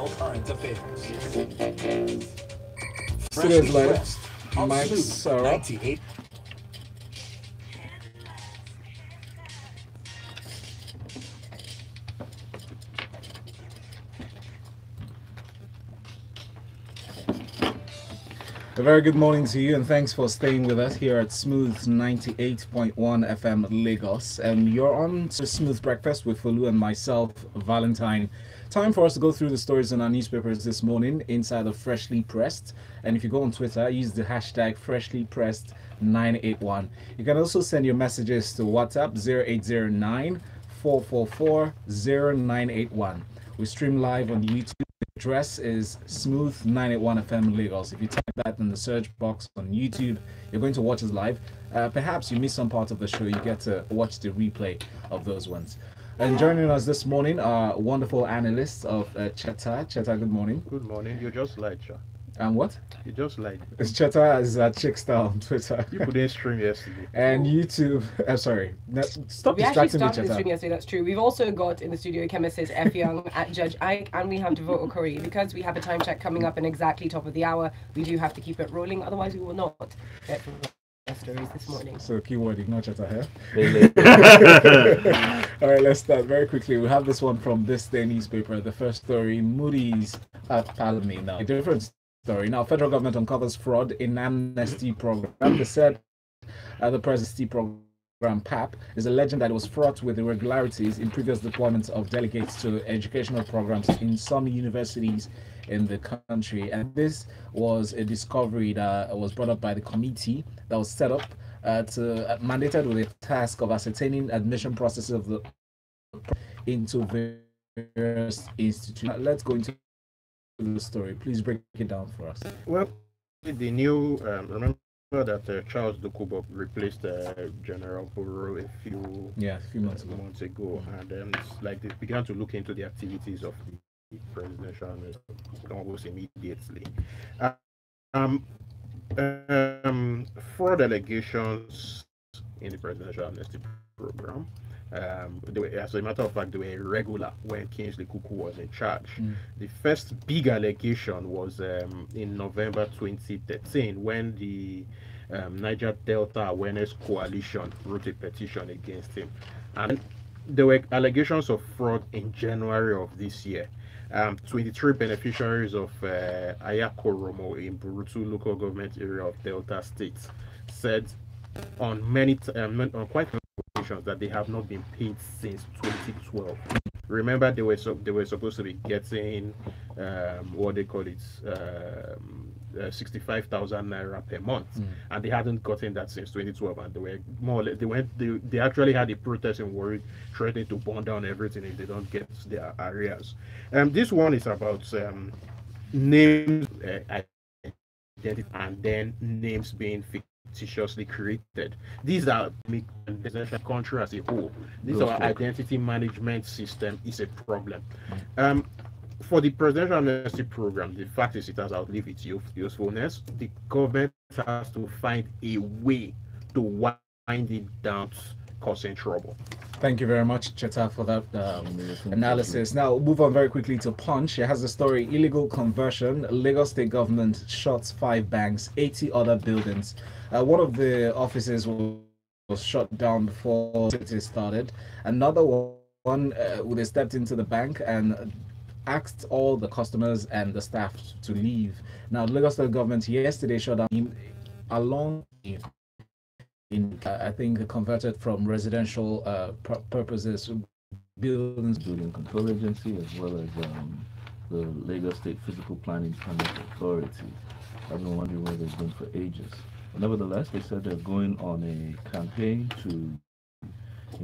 current affairs. Studios live. Mike's 98. A very good morning to you, and thanks for staying with us here at Smooth 98.1 FM Lagos. And you're on to Smooth Breakfast with Folu and myself, Valentine. Time for us to go through the stories in our newspapers this morning inside of Freshly Pressed. And if you go on Twitter, use the hashtag FreshlyPressed981. You can also send your messages to WhatsApp 0809 444 0981. We stream live on YouTube. The address is Smooth 981 FM Lagos. If you type that in the search box on YouTube, you're going to watch us live. Perhaps you missed some part of the show. You get to watch the replay of those ones. And joining us this morning are wonderful analysts of Cheta. Cheta, good morning. Good morning. You just lied, Cha. And what? You just lied. It's Cheta is Chickstar on Twitter. You couldn't stream yesterday. And YouTube. I'm sorry. Stop we actually distracting me, started the stream Cheta. yesterday, that's true. We've also got in the studio Ikemesit Effiong at Judge Ike, and we have Devoe Okorie. Because we have a time check coming up in exactly top of the hour, we do have to keep it rolling, otherwise we will not get through the stories this morning. So keyword, ignore Cheta here. All right, let's start very quickly. We have this one from ThisDay newspaper. The first story, Moody's pardon me now. A different story. Now, federal government uncovers fraud in Amnesty program. They said the Presidency program, PAP, is alleging that it was fraught with irregularities in previous deployments of delegates to educational programs in some universities in the country. And this was a discovery that was brought up by the committee that was set up mandated with a task of ascertaining admission processes of into various institutions. Let's go into the story. Please break it down for us. Well, the new remember that Charles Dokubo replaced General Buhari a few months ago, and it's like they began to look into the activities of the presidential administration almost immediately. Fraud allegations in the presidential amnesty program. As a matter of fact, they were irregular when Kingsley Kuku was in charge. The first big allegation was in November 2013 when the Niger Delta Awareness Coalition wrote a petition against him. And there were allegations of fraud in January of this year. 23 beneficiaries of Ayakoromo in Burutu local government area of Delta State said on quite many occasions that they have not been paid since 2012. Remember, they were supposed to be getting what they call it 65,000 naira per month, and they hadn't gotten that since 2012. And they were more or less, they actually had a protest in Warri threatening to burn down everything if they don't get their arrears. This one is about names, identity, and then names being fictitiously created. These are the country as a whole. Our identity management system is a problem. For the presidential amnesty program, the fact is it has outlived its usefulness. The government has to find a way to wind it down, causing trouble. Thank you very much, Cheta, for that analysis. Now, we'll move on very quickly to Punch. It has the story, illegal conversion. Lagos State government shuts 5 banks, 80 other buildings. One of the offices was shut down before it started. Another one, they stepped into the bank and asked all the customers and the staff to leave. Now, Lagos State government yesterday shut down along I think converted from residential purposes buildings. Building Control Agency as well as the Lagos State Physical Planning Permit Authority. I've been wondering where they've been for ages. But nevertheless, they said they're going on a campaign to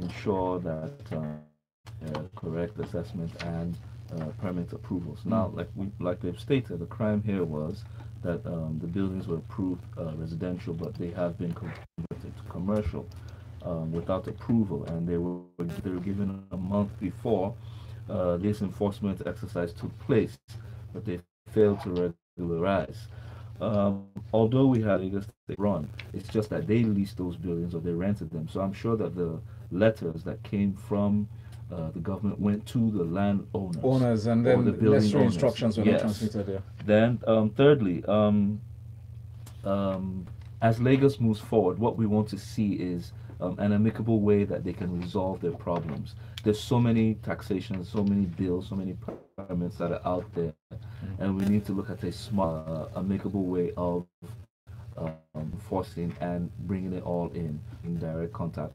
ensure that correct assessment and permit approvals. Now, like they've stated, the crime here was that the buildings were approved residential, but they have been converted to commercial without approval, and they were given a month before this enforcement exercise took place, but they failed to regularize. Although we had Lagos State run, it's just that they leased those buildings or they rented them. So I'm sure that the letters that came from the government went to the owners, and then necessary instructions were not transmitted there. Then, thirdly, as Lagos moves forward, what we want to see is an amicable way that they can resolve their problems. There's so many taxations, so many bills, so many permits that are out there, and we need to look at a smart, amicable way of enforcing and bringing it all in direct contact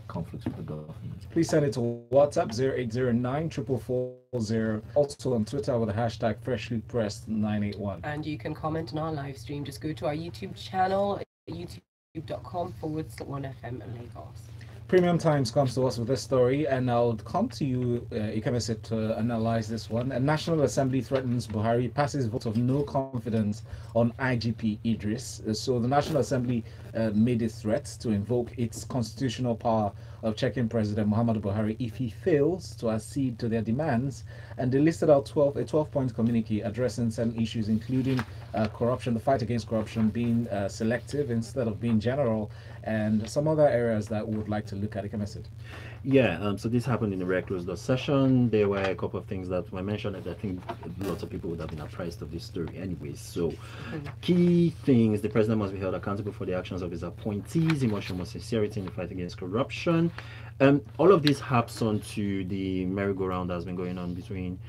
conflicts with the government. Please send it to WhatsApp 0809 44440. Also on Twitter with the hashtag FreshlyPressed981. And you can comment on our live stream. Just go to our YouTube channel, youtube.com/1FM Lagos. Premium Times comes to us with this story, and I'll come to you, Ikemesit, to analyze this one. A National Assembly threatens Buhari, passes vote of no confidence on IGP Idris. So the National Assembly made a threat to invoke its constitutional power of checking President Muhammadu Buhari if he fails to accede to their demands. And they listed out a 12-point communique addressing certain issues, including corruption, the fight against corruption, being selective instead of being general, and some other areas that we would like to look at. Ikemesit. Yeah, so this happened in the very closed door session. There were a couple of things that were mentioned, and I think lots of people would have been apprised of this story anyways. So, key things: the president must be held accountable for the actions of his appointees. He must show more sincerity in the fight against corruption. All of this harps on to the merry-go-round that has been going on between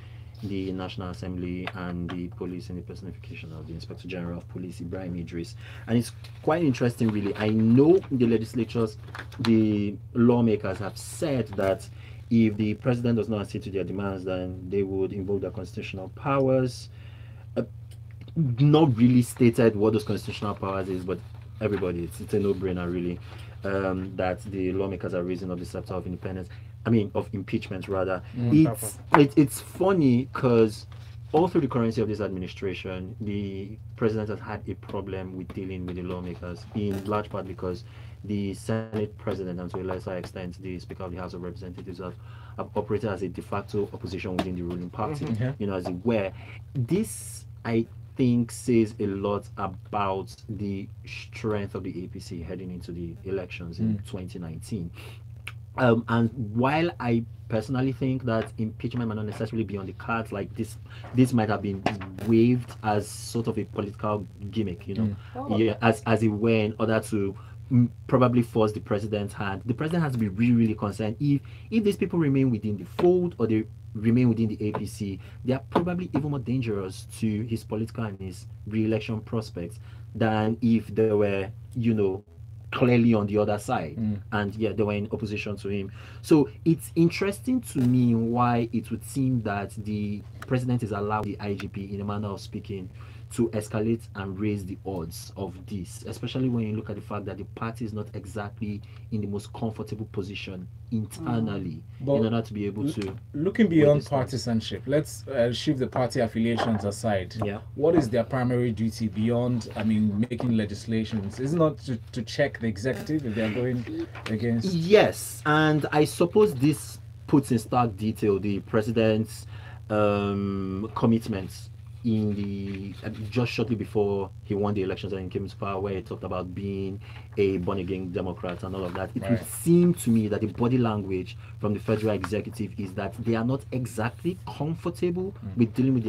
the National Assembly and the police in the personification of the Inspector General of Police, Ibrahim Idris. And it's quite interesting, really. I know the legislatures, the lawmakers have said that if the president does not accede to their demands, then they would invoke their constitutional powers. Not really stated what those constitutional powers is, but everybody, it's a no-brainer, really, that the lawmakers are raising up the scepter of independence. I mean, of impeachment, rather. It's funny because all through the currency of this administration, the president has had a problem with dealing with the lawmakers, in large part because the Senate president, and to a lesser extent, the Speaker of the House of Representatives, have operated as a de facto opposition within the ruling party. As it were. This, I think, says a lot about the strength of the APC heading into the elections in 2019. And while I personally think that impeachment might not necessarily be on the cards, like this might have been waived as sort of a political gimmick, as it were, in order to probably force the president's hand. The president has to be really, really concerned. If these people remain within the fold or they remain within the APC, they are probably even more dangerous to his political and his re-election prospects than if they were, clearly on the other side, and they were in opposition to him. So it's interesting to me why it would seem that the president is allowed the IGP, in a manner of speaking, to escalate and raise the odds of this, especially when you look at the fact that the party is not exactly in the most comfortable position internally in order to be able to... Looking beyond partisanship, let's shift the party affiliations aside. What is their primary duty beyond, making legislations? Is it not to check the executive if they're going against... Yes, and I suppose this puts in stark detail the president's commitments in the just shortly before he won the elections and came to power, where he talked about being a born-again Democrat and all of that. It would seem to me that the body language from the federal executive is that they are not exactly comfortable with dealing with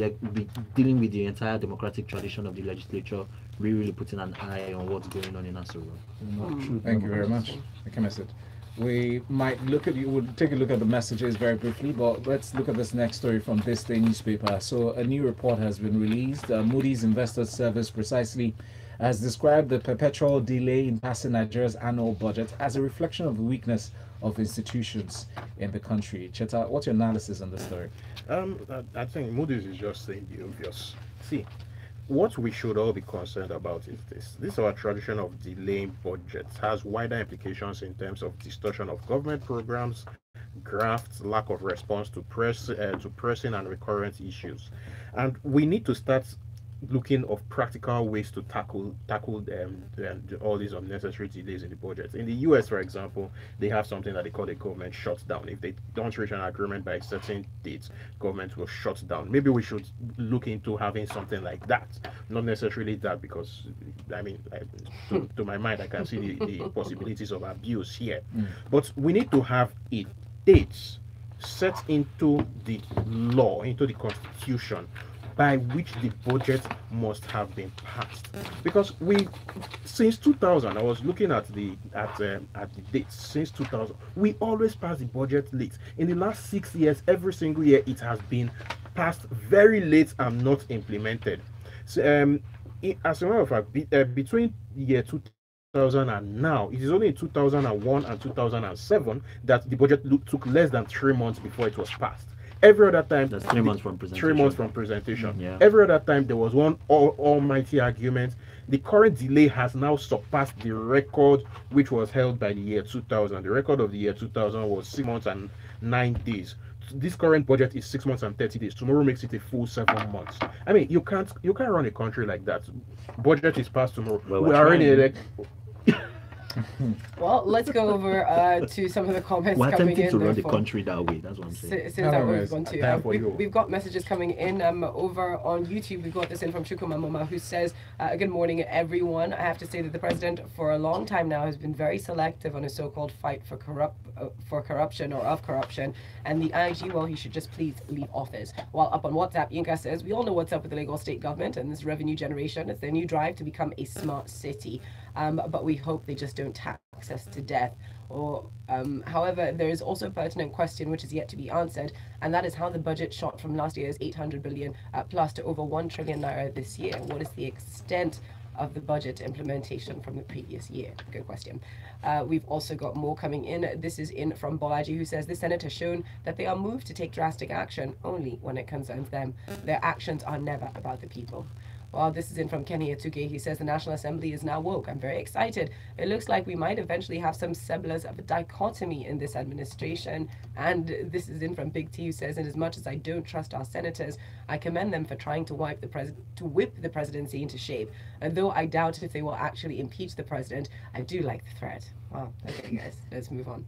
the entire democratic tradition of the legislature, really putting an eye on what's going on in Asoro. Thank you very much. We might we'll take a look at the messages very briefly, but let's look at this next story from ThisDay newspaper. So a new report has been released. Moody's Investors Service precisely has described the perpetual delay in passing Nigeria's annual budget as a reflection of the weakness of institutions in the country. Cheta, what's your analysis on this story? I think Moody's is just saying the obvious. See, what we should all be concerned about is this. This our tradition of delaying budgets has wider implications in terms of distortion of government programs, grafts, lack of response to pressing and recurrent issues. And we need to start looking of practical ways to tackle all these unnecessary delays in the budget. In the US, for example, they have something that they call a government shutdown. If they don't reach an agreement by a certain date, government will shut down. Maybe we should look into having something like that. Not necessarily that, because to my mind, I can see the possibilities of abuse here. But we need to have a date set into the law, into the constitution, by which the budget must have been passed. Because since 2000, I was looking at the dates. Since 2000, we always pass the budget late. In the last 6 years, every single year, it has been passed very late and not implemented. So, as a matter of fact, between the year 2000 and now, it is only in 2001 and 2007 that the budget took less than 3 months before it was passed. Every other time, that's 3 months from presentation. 3 months from presentation. Yeah. Every other time, there was one almighty argument. The current delay has now surpassed the record which was held by the year 2000. The record of the year 2000 was 6 months and 9 days. This current budget is 6 months and 30 days. Tomorrow makes it a full 7 months. I mean, you can't run a country like that. Budget is passed tomorrow. Well, we are already Well, let's go over to some of the comments we're coming attempting in. to run the country that way. That's what I'm saying. Since that was going to, we've got messages coming in over on YouTube. We've got this in from Chukwuma, who says, "Good morning, everyone. I have to say that the president, for a long time now, has been very selective on his so-called fight for corruption or of corruption. And the IG, well, he should just please leave office." While up on WhatsApp, Yinka says, "We all know what's up with the Lagos state government and this revenue generation. It's their new drive to become a smart city. But we hope they just don't tax us to death." However, there is also a pertinent question which is yet to be answered, and that is how the budget shot from last year's 800 billion plus to over 1 trillion naira this year. What is the extent of the budget implementation from the previous year? Good question. We've also got more coming in. This is in from Bolaji, who says, "The Senate has shown that they are moved to take drastic action only when it concerns them. Their actions are never about the people." Well, this is in from Kenny Atuke. He says, "The National Assembly is now woke. I'm very excited. It looks like we might eventually have some semblance of a dichotomy in this administration." And this is in from Big T, who says, "And as much as I don't trust our senators, I commend them for trying to whip the presidency into shape. And though I doubt if they will actually impeach the president, I do like the threat." Wow. Okay, guys, let's move on.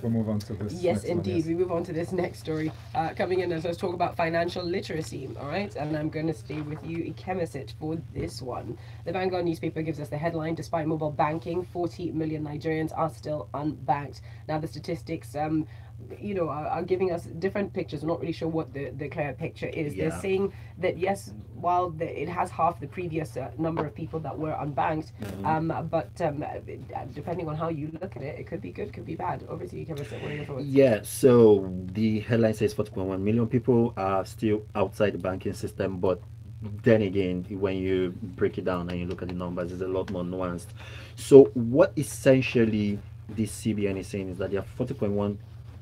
We'll move on to this. Yes, indeed. We move on to this next story. Coming in, let's talk about financial literacy. All right, and I'm going to stay with you, Ikemesit, for this one. The Vanguard newspaper gives us the headline: "Despite mobile banking, 40 million Nigerians are still unbanked." Now, the statistics, are giving us different pictures. We're not really sure what the clear picture is. Yeah. They're saying that yes, while it has half the previous number of people that were unbanked, but depending on how you look at it, it could be good, could be bad. Over to you, Kevin. What are your thoughts? Yeah, so the headline says 40.1 million people are still outside the banking system, but then again, when you break it down and you look at the numbers, it's a lot more nuanced. So what essentially the CBN is saying is that there are 40.1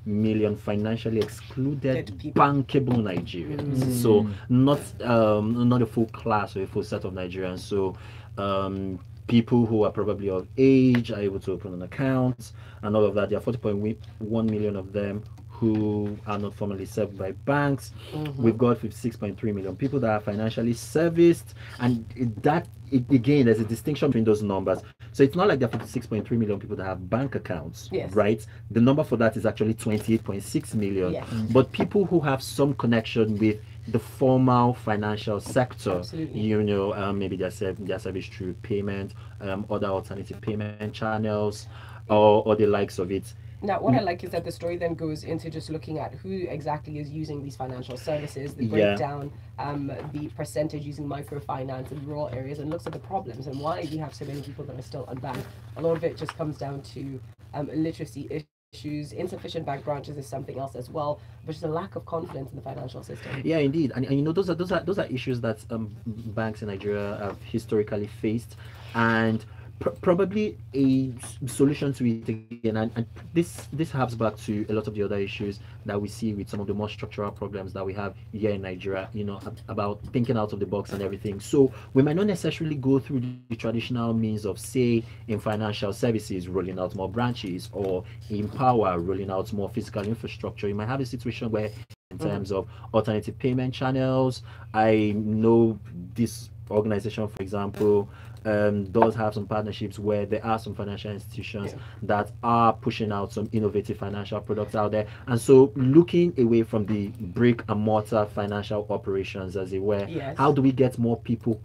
million financially excluded bankable Nigerians. So not a full class or a full set of Nigerians. So people who are probably of age are able to open an account and all of that. There are 40.1 million of them who are not formally served by banks. We've got 56.3 million people that are financially serviced, and again, there's a distinction between those numbers. So it's not like there are 56.3 million people that have bank accounts, right? The number for that is actually 28.6 million. Yes. But people who have some connection with the formal financial sector, maybe their service through payment, other alternative payment channels, or the likes of it. Now, what I like is that the story then goes into just looking at who exactly is using these financial services, the breakdown, the percentage using microfinance in rural areas, and looks at the problems and why we have so many people that are still unbanked. A lot of it just comes down to literacy issues. Insufficient bank branches is something else as well, but just a lack of confidence in the financial system. Yeah, indeed, and those are issues that banks in Nigeria have historically faced, and probably a solution to it again, and this harps back to a lot of the other issues that we see with some of the more structural problems that we have here in Nigeria, about thinking out of the box and everything. So we might not necessarily go through the traditional means of, say, in financial services, rolling out more branches, or in power, rolling out more physical infrastructure. You might have a situation where, in terms of alternative payment channels, I know this organization, for example, does have some partnerships where there are some financial institutions that are pushing out some innovative financial products out there. And so looking away from the brick and mortar financial operations, as it were, how do we get more people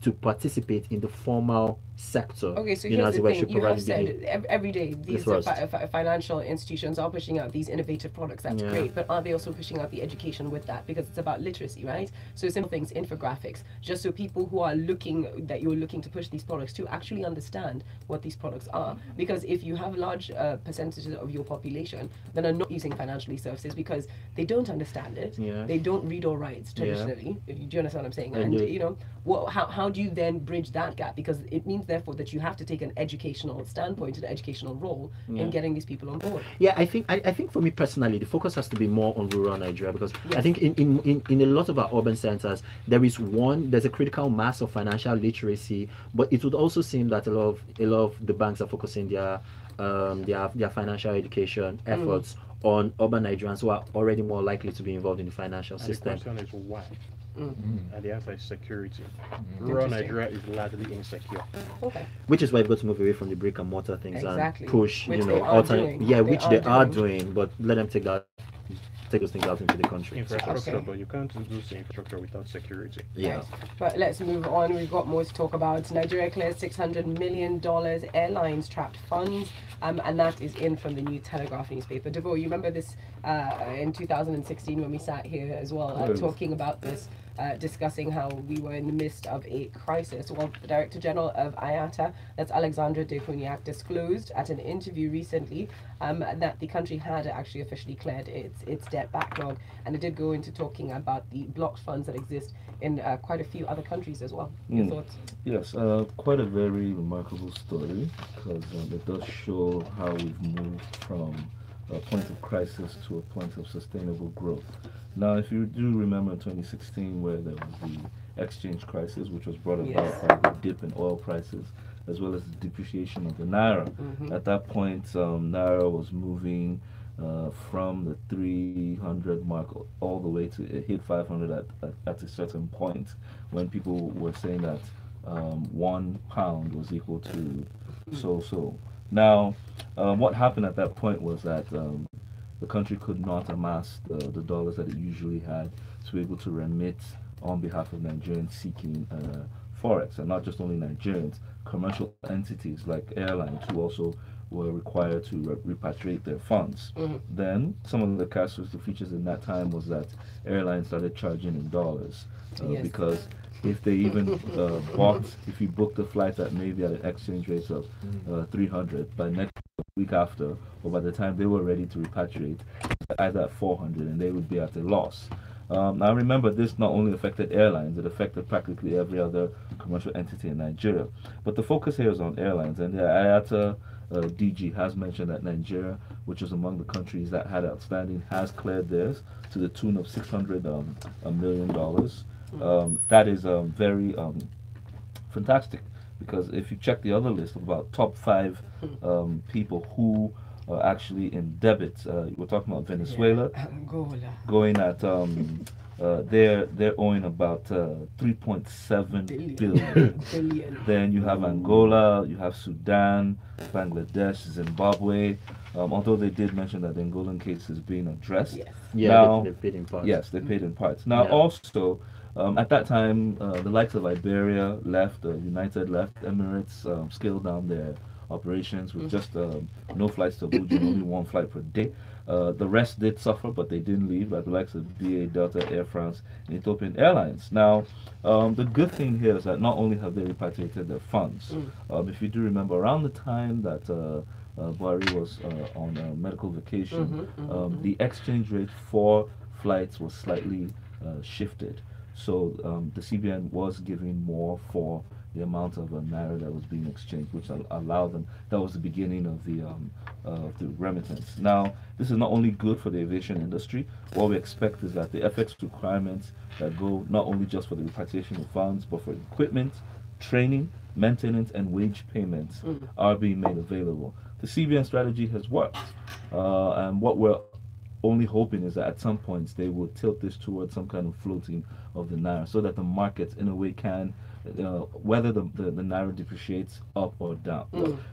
to participate in the formal sector. Okay, so you know, here's as the well thing. should You have probably said be every day these first. financial institutions are pushing out these innovative products. That's Yeah. great, but are they also pushing out the education with that? Because it's about literacy, right? So simple things, infographics, just so people who are that you're looking to push these products to actually understand what these products are. Because if you have large percentages of your population that are not using financial services because they don't understand it, Yeah. they don't read or write traditionally. Do you understand what I'm saying? And you know, how do you then bridge that gap? Because it means therefore that you have to take an educational standpoint, an educational role in getting these people on board. Yeah, I think for me personally, the focus has to be more on rural Nigeria, because I think in a lot of our urban centers there's a critical mass of financial literacy, but it would also seem that a lot of the banks are focusing their financial education efforts on urban Nigerians who are already more likely to be involved in the financial system. The question is why? And the answer is security. Rural Nigeria is largely insecure. Okay. Which is why we've got to move away from the brick and mortar things and push, which you know, alternate. Yeah, which they are doing, but let them take those things out into the country. Infrastructure, but you can't do infrastructure without security. Yeah. Right. But let's move on. We've got more to talk about. Nigeria clears $600 million airlines trapped funds, and that is in from the New Telegraph newspaper. Devoe, you remember this in 2016 when we sat here as well, talking about this, discussing how we were in the midst of a crisis. Well, the Director General of IATA, that's Alexandra de Cunyac, disclosed at an interview recently that the country had actually officially cleared its debt backlog, and it did go into talking about the blocked funds that exist in quite a few other countries as well. Your thoughts? Yes, quite a very remarkable story, because it does show how we've moved from a point of crisis to a point of sustainable growth. Now, if you do remember 2016, where there was the exchange crisis, which was brought about by the dip in oil prices, as well as the depreciation of the naira. At that point, naira was moving from the 300 mark all the way to it hit 500 at a certain point, when people were saying that £1 was equal to so. Now, what happened at that point was that the country could not amass the dollars that it usually had to be able to remit on behalf of Nigerians seeking forex, and not just only Nigerians, commercial entities like airlines who also were required to repatriate their funds. Then some of the characteristic features in that time was that airlines started charging in dollars because if they even if you booked a flight that maybe at an exchange rate of 300, by next week after, or by the time they were ready to repatriate, either at 400, and they would be at a loss. Now remember, this not only affected airlines, it affected practically every other commercial entity in Nigeria. But the focus here is on airlines, and the IATA DG has mentioned that Nigeria, which is among the countries that had outstanding, has cleared theirs to the tune of $600 million. That is very fantastic, because if you check the other list of about top 5 people who are actually in debit, we're talking about Venezuela, Angola, going at they're owing about 3.7 billion. Then you have Angola, you have Sudan, Bangladesh, Zimbabwe. Although they did mention that the Angolan case is being addressed. Now, they paid in parts. Yes, they paid in parts. Now also, at that time, the likes of Iberia left, United left, Emirates scaled down their operations with just no flights to Abuja, only one flight per day. The rest did suffer, but they didn't leave, like the likes of BA, Delta, Air France, and Ethiopian Airlines. Now, the good thing here is that not only have they repatriated their funds, if you do remember, around the time that Buhari was on medical vacation, the exchange rate for flights was slightly shifted. So the CBN was giving more for the amount of naira that was being exchanged, which allowed them. That was the beginning of the remittance. Now, this is not only good for the aviation industry. What we expect is that the FX requirements that go not only just for the repatriation of funds, but for equipment, training, maintenance, and wage payments are being made available. The CBN strategy has worked, and what we're only hoping is that at some points they will tilt this towards some kind of floating of the naira, so that the markets in a way can whether the naira depreciates up or down,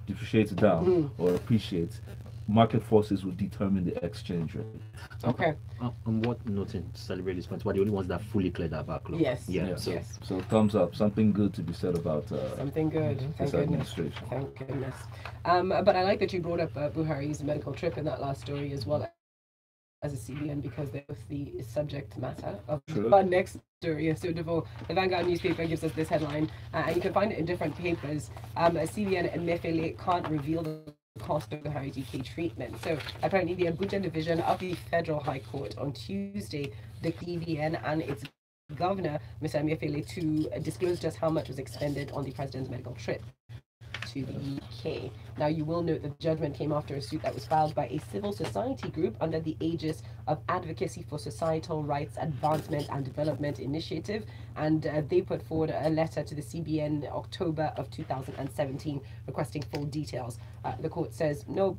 depreciates down or appreciates, market forces will determine the exchange rate. Okay. On what note to celebrate this point? We're the only ones that fully cleared our backlog. Yes. Yeah. Yeah. So Yes. So thumbs up. Something good to be said about Something good. this Thank goodness. administration. Thank goodness. But I like that you brought up Buhari's medical trip in that last story as well as a CBN, because they're both the subject matter of our next story. So Devoe, the Vanguard newspaper gives us this headline, and you can find it in different papers. CBN Emefiele can't reveal the cost of the Buhari DK treatment. So apparently the Abuja division of the Federal High Court on Tuesday, the CBN and its governor, Mr. Emefiele, to disclose just how much was expended on the president's medical trip to the UK. Now, you will note that the judgment came after a suit that was filed by a civil society group under the aegis of Advocacy for Societal Rights Advancement and Development Initiative, and they put forward a letter to the CBN in October of 2017 requesting full details. The court says, no,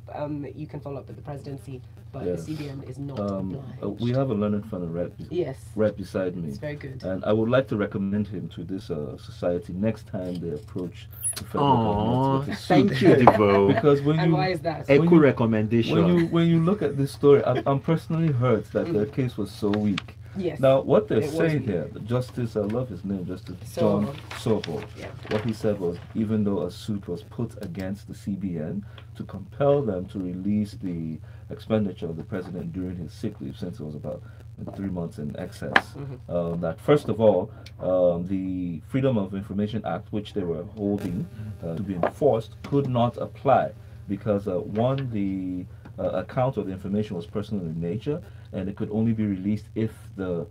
you can follow up with the presidency, but the CBN is not obliged. We have a learned fellow right beside me. It's very good. And I would like to recommend him to this society next time they approach the federal government with a suit. Thank you, Devoe. Because when why is that? Echo recommendation. when you look at this story, I'm personally hurt that their case was so weak. Yes. Now, what they're saying here, Justice, I love his name, Justice John Soho. Yeah. What he said was, even though a suit was put against the CBN to compel them to release the expenditure of the president during his sick leave, since it was about 3 months in excess, that first of all, the Freedom of Information Act, which they were holding to be enforced, could not apply because one, the account of the information was personal in nature, and it could only be released if the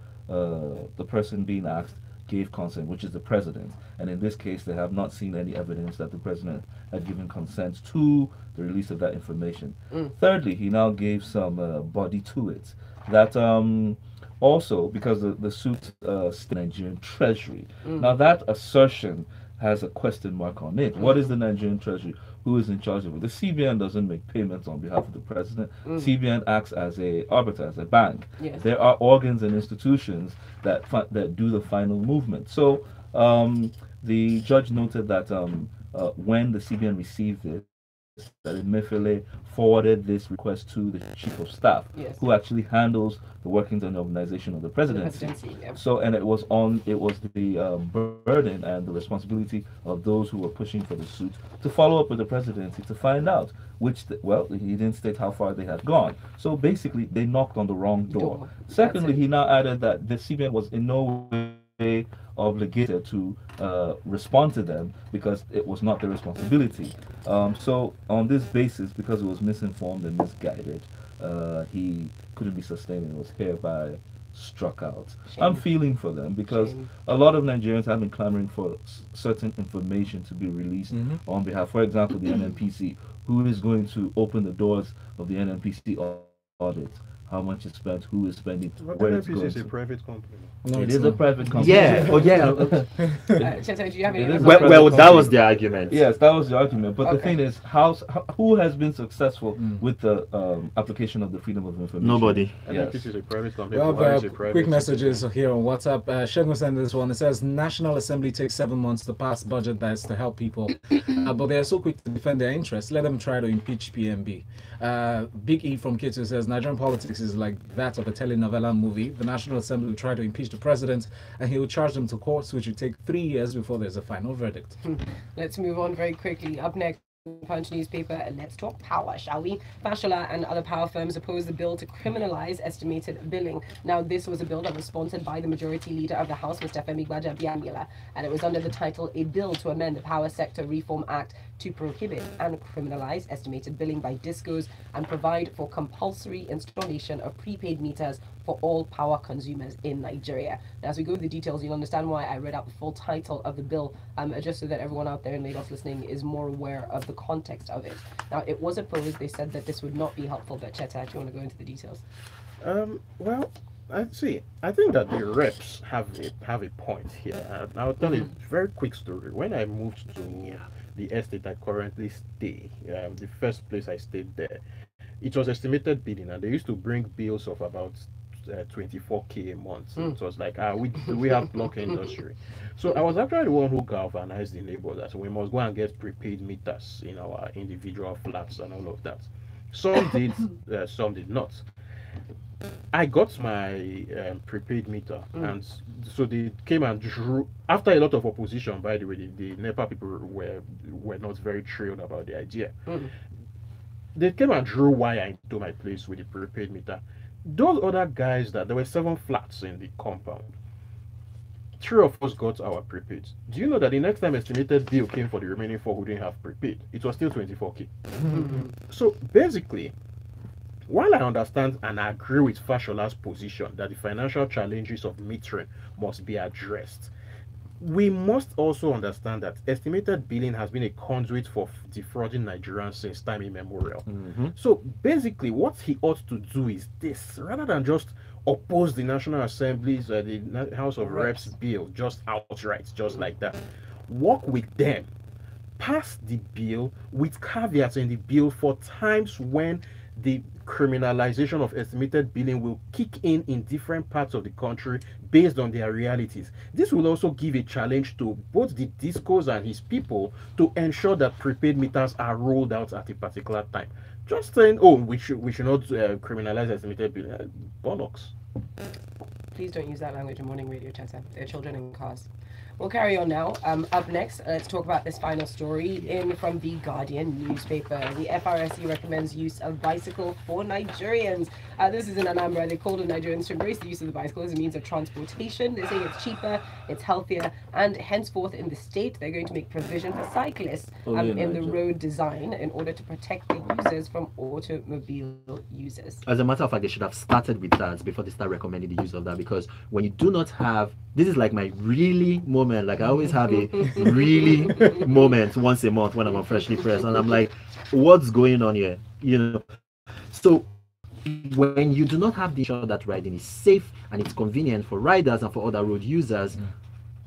person being asked gave consent, which is the president. And in this case, they have not seen any evidence that the president had given consent to the release of that information. Thirdly, he now gave some body to it. That also, because the suit the Nigerian Treasury. Now that assertion has a question mark on it. What is the Nigerian Treasury? Who is in charge of it? The CBN doesn't make payments on behalf of the president. CBN acts as a arbiter, as a bank. Yes. There are organs and institutions that do the final movement. So the judge noted that when the CBN received it, that Emefiele forwarded this request to the chief of staff, who actually handles the workings and organization of the presidency. So, and it was the burden and the responsibility of those who were pushing for the suit to follow up with the presidency to find out he didn't state how far they had gone. So basically, they knocked on the wrong door. Secondly, he now added that the CBN was in no way obligated to respond to them because it was not their responsibility. So on this basis, because it was misinformed and misguided, he couldn't be sustained and was hereby struck out. Shame. I'm feeling for them because a lot of Nigerians have been clamoring for certain information to be released on behalf, for example, the NNPC, who is going to open the doors of the NNPC audit. How much is spent, who is spending, where it's going. Is a private company. No, it is a private company. Yeah. Oh, yeah. Cheta, do you have any Well, that was the argument. Yes, that was the argument. But the thing is, who has been successful with the application of the freedom of information? Nobody. Yes. This is a private company. We have quick messages here on WhatsApp. Shegun sent this one. It says, National Assembly takes 7 months to pass budget that is to help people, but they are so quick to defend their interests. Let them try to impeach PMB. Big E from Kitu says, Nigerian politics is like that of a telenovela movie. The National Assembly will try to impeach the president, and he will charge them to courts, which will take 3 years before there's a final verdict. Let's move on very quickly. Up next, Punch newspaper, let's talk power, shall we? Fashola and other power firms oppose the bill to criminalize estimated billing. Now, this was a bill that was sponsored by the majority leader of the House, Mr. Femi Gbajabiamila, and it was under the title A Bill to Amend the Power Sector Reform Act to prohibit and criminalize estimated billing by discos and provide for compulsory installation of prepaid meters for all power consumers in Nigeria. Now, as we go through the details, you'll understand why I read out the full title of the bill, just so that everyone out there in Lagos listening is more aware of the context of it. Now, it was opposed. They said that this would not be helpful, but Cheta, do you want to go into the details? Well, I think that the reps have a point here. I'll tell you a very quick story. When I moved to the estate I currently stay, the first place I stayed there, it was estimated bidding, and they used to bring bills of about 24k a month. So it was like, we have block industry. So I was actually the one who galvanized the neighbors that we must go and get prepaid meters in our individual flats and all of that. Some did, some did not. I got my prepaid meter, and so they came and drew. After a lot of opposition, by the way, the NEPA people were not very thrilled about the idea. They came and drew wire into my place with the prepaid meter. Those other guys, there were 7 flats in the compound. 3 of us got our prepaid. Do you know that the next time estimated bill came for the remaining 4 who didn't have prepaid, it was still 24k. So basically, while I understand and I agree with Fashola's position that the financial challenges of metering must be addressed, we must also understand that estimated billing has been a conduit for defrauding Nigerians since time immemorial. So basically, what he ought to do is this: rather than just oppose the National Assembly's, the House of Reps bill just outright, just like that, work with them, pass the bill with caveats in the bill for times when the criminalization of estimated billing will kick in different parts of the country based on their realities. This will also give a challenge to both the discos and his people to ensure that prepaid meters are rolled out at a particular time. Just saying, oh, we should not criminalize estimated billing. Bollocks. Please don't use that language in morning radio, Cheta. There are children in cars. We'll carry on now. Up next, let's talk about this final story from the Guardian newspaper. The FRSC recommends use of bicycle for Nigerians. This is in Anambra. They called on Nigerians to embrace the use of the bicycle as a means of transportation. They say it's cheaper, it's healthier, and henceforth in the state, they're going to make provision for cyclists in the road design in order to protect the users from automobile users. As a matter of fact, they should have started with that before they start recommending the use of that, because when you do not have, this is like my really moment. Like I always have a really moment once a month when I'm on Freshly Pressed, and I'm like, what's going on here? You know, so when you do not have the ensure that riding is safe and it's convenient for riders and for other road users,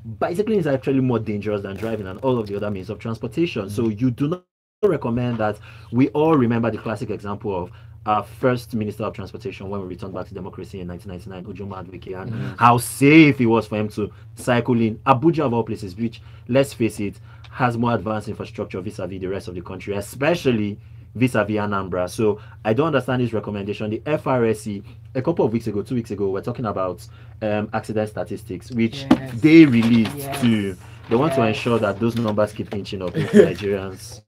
bicycling is actually more dangerous than driving and all of the other means of transportation. So you do not recommend that. We all remember the classic example of our first Minister of Transportation when we returned back to democracy in 1999, Ujomo Adwike, and how safe it was for him to cycle in Abuja of all places, which, let's face it, has more advanced infrastructure vis-a-vis the rest of the country, especially vis-a-vis Anambra. So I don't understand this recommendation. The FRSC, a couple of weeks ago, 2 weeks ago, we're talking about accident statistics, which they released too. They want to ensure that those numbers keep inching up into Nigerians.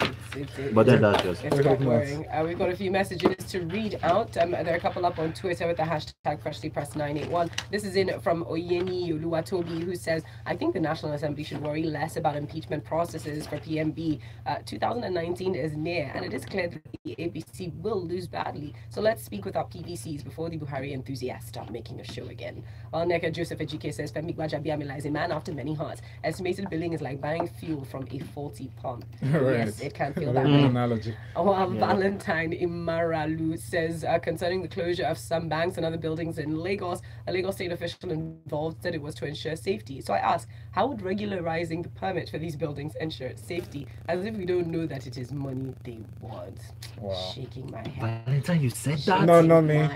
But then that's just... It's quite worrying. We've got a few messages to read out. There are a couple up on Twitter with the hashtag FreshlyPressed981. This is in from Oyeni Oluwatobi, who says, I think the National Assembly should worry less about impeachment processes for PMB. 2019 is near, and it is clear that the ABC will lose badly. So let's speak with our PVCs before the Buhari enthusiasts start making a show again. While Neka Joseph Ejike says, Femi Gbajabiamila is a man after many hearts. Estimated billing is like buying fuel from a faulty pump. Yes, it can feel that way. Analogy. Valentine Imaralu says, concerning the closure of some banks and other buildings in Lagos, a Lagos state official involved said it was to ensure safety. So I ask, how would regularizing the permit for these buildings ensure safety? As if we don't know that it is money they want. Wow. Shaking my head. Valentine, you said that? No, not me.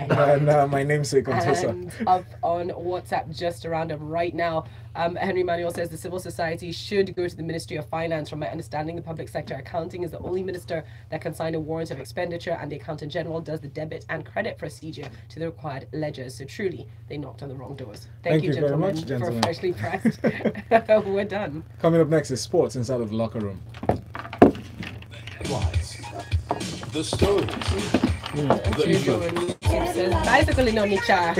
No, my namesake on Twitter. And up on WhatsApp, just around up right now, Henry Manuel says the civil society should go to the Ministry of Finance. From my understanding, the public sector accounting is the only minister that can sign a warrant of expenditure, and the accountant general does the debit and credit procedure to the required ledgers. So truly, they knocked on the wrong doors. Thank you, very gentlemen, much, gentlemen. for Freshly Pressed. We're done. Coming up next is sports inside of the locker room. The stories. The news. Bicycle in Onitsha.